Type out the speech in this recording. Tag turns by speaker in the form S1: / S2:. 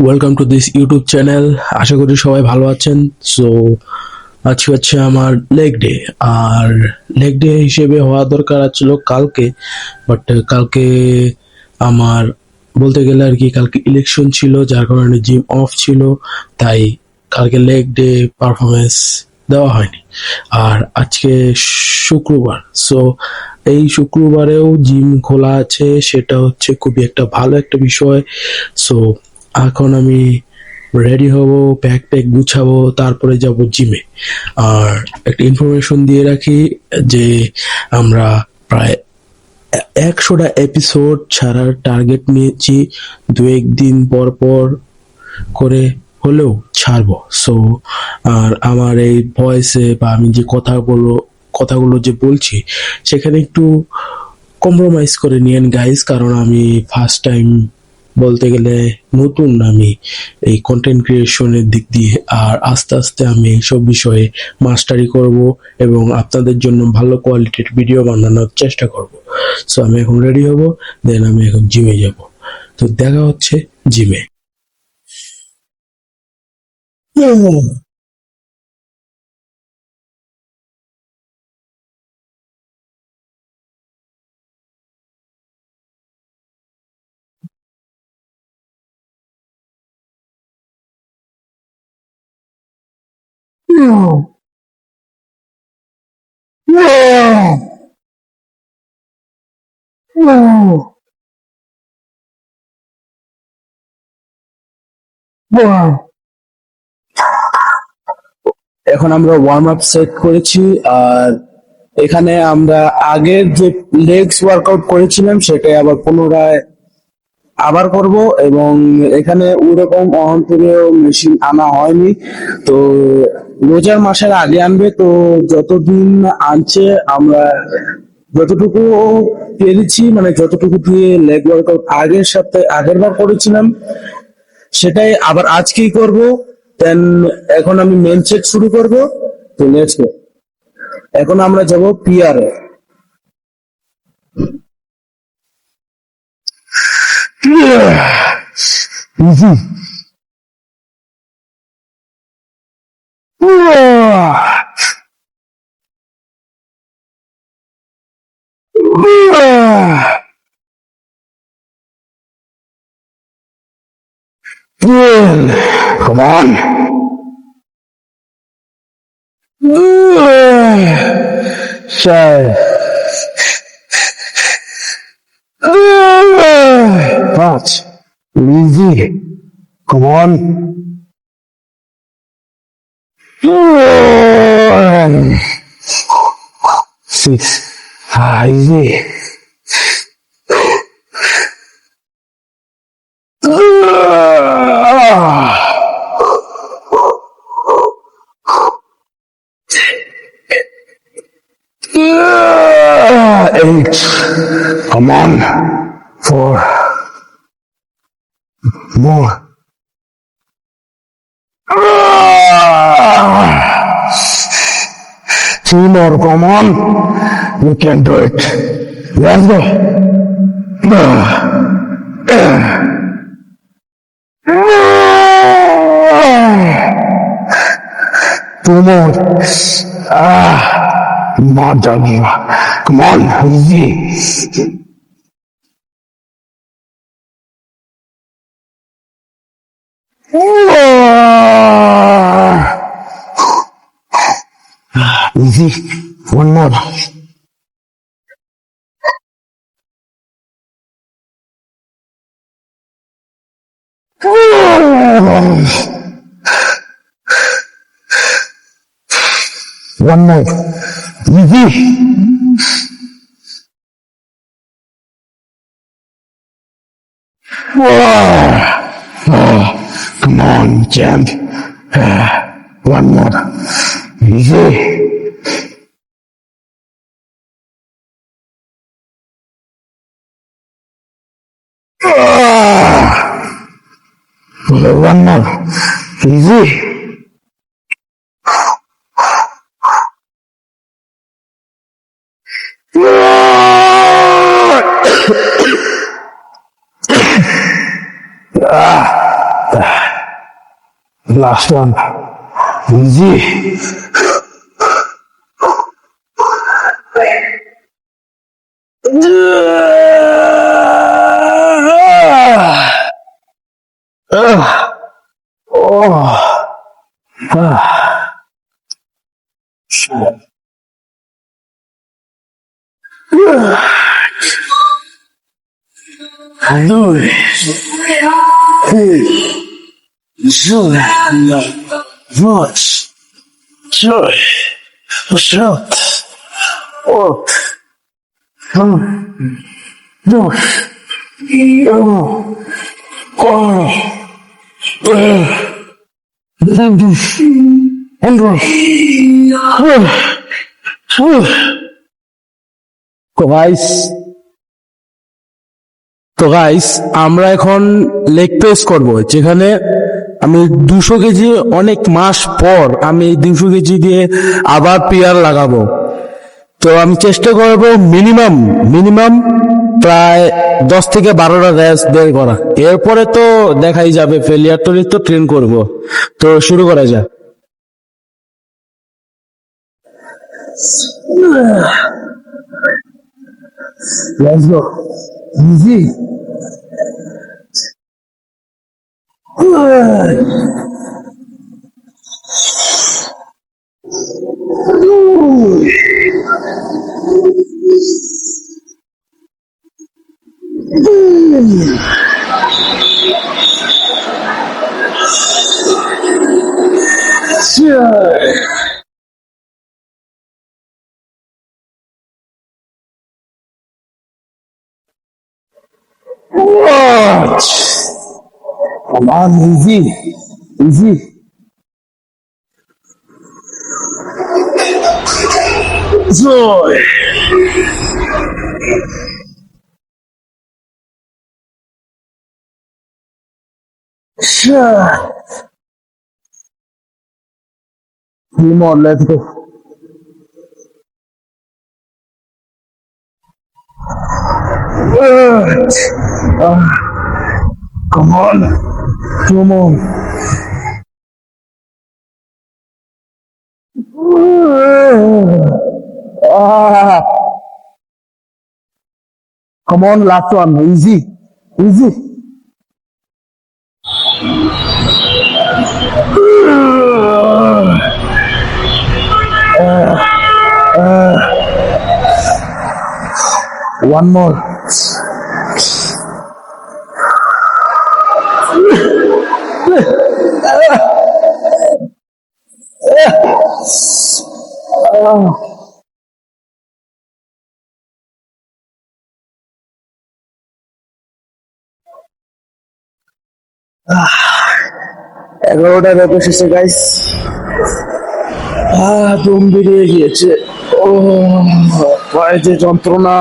S1: Welcome to this YouTube channel. আশা করি সবাই ভালো আছেন। সো আজকে হচ্ছে আমার লেগ ডে। আর লেগ ডে হিসেবে হওয়া দরকার ছিল কালকে, বাট কালকে আমার বলতে গেলে আর কি কালকে ইলেকশন ছিল, যার কারণে জিম অফ ছিল। তাই কালকে লেগ ডে পারফরমেন্স দেওয়া হয়নি। আর আজকে শুক্রবার, সো এই শুক্রবারেও জিম খোলা আছে, সেটা হচ্ছে খুবই একটা ভালো একটা বিষয়। সো এখন আমি রেডি হব, ব্যাগ প্যাক গুছাবো, তারপরে যাব জিমে। আর একটা ইনফরমেশন দিয়ে রাখি যে আমরা প্রায় 100টা এপিসোড ছাড়ার টার্গেট নিয়েছি। দু একদিন পর পর করে হলেও ছাড়বো। সো আর আমার এই ভয়েসে বা আমি যে কথাগুলো যে বলছি সেখানে একটু কম্প্রোমাইজ করে নিয়েন গাইস, কারণ আমি ফার্স্ট টাইম বলতে গেলে নতুন আমি এই কন্টেন্ট ক্রিয়েশনের দিক দিয়ে। আর আস্তে আস্তে আমি এইসব বিষয়ে মাস্টারি করব এবং আপনাদের জন্য ভালো কোয়ালিটির ভিডিও বানানোর চেষ্টা করব। সো আমি এখন রেডি হব, দেন আমি এখন জিমে যাব। তো দেখা হচ্ছে জিমে। এখন আমরা ওয়ার্ম আপ সেট করেছি। আর এখানে আমরা আগের যে লেগস ওয়ার্কআউট করেছিলাম সেটাই আবার পুনরায় আবার করব। এবং এখানে ওইরকম অহন্তরীয় মেশিন আনা হয়নি, তো রোজার মাসের আগে আনবে। তো যতদিন আনছে আমরা যতটুকু পেরেছি, মানে যতটুকু দিয়ে লেগ ওয়ার্কআউট আগের বার করেছিলাম সেটাই আবার আজকেই করব। দেন এখন আমি মেন সেট শুরু করব। তো লেটস গো। এখন আমরা যাব PR A. Come on. Shy. Watch. Easy. Come on. Six. Easy. Eight. Come on. Four. More. Two more. Come on. You can do it. Let's go. Two more. More jogging. Come on, easy. Easy. One more. One more. Easy. Come on, champ. One more. Easy. One more. Easy. Last one. Easy. Louis, Julia, Ross, Joy, Charlotte, Ot, Josh, Carl, Andrew, তো guys আমরা এখন leg press করব, যেখানে আমি 200 KG, অনেক মাস পর আমি 200 KG দিয়ে আবার পিয়ার লাগাবো। তো আমি চেষ্টা করব মিনিমাম প্রায় 10 থেকে 12টা রেস বের করা। এরপরে তো দেখাই যাবে, ফেলিয়ার তো ট্রেন করব। তো শুরু করা যাক। Let's go. Easy. What? Come on, easy. Joy. Sure. 3 more, let's go. What? Come on. 2 more. Come on, last one. Easy. One more. এগারোটা রেপ এসেছে গাইস। দম বেরিয়ে গিয়েছে। ও পায়ে যে যন্ত্রণা।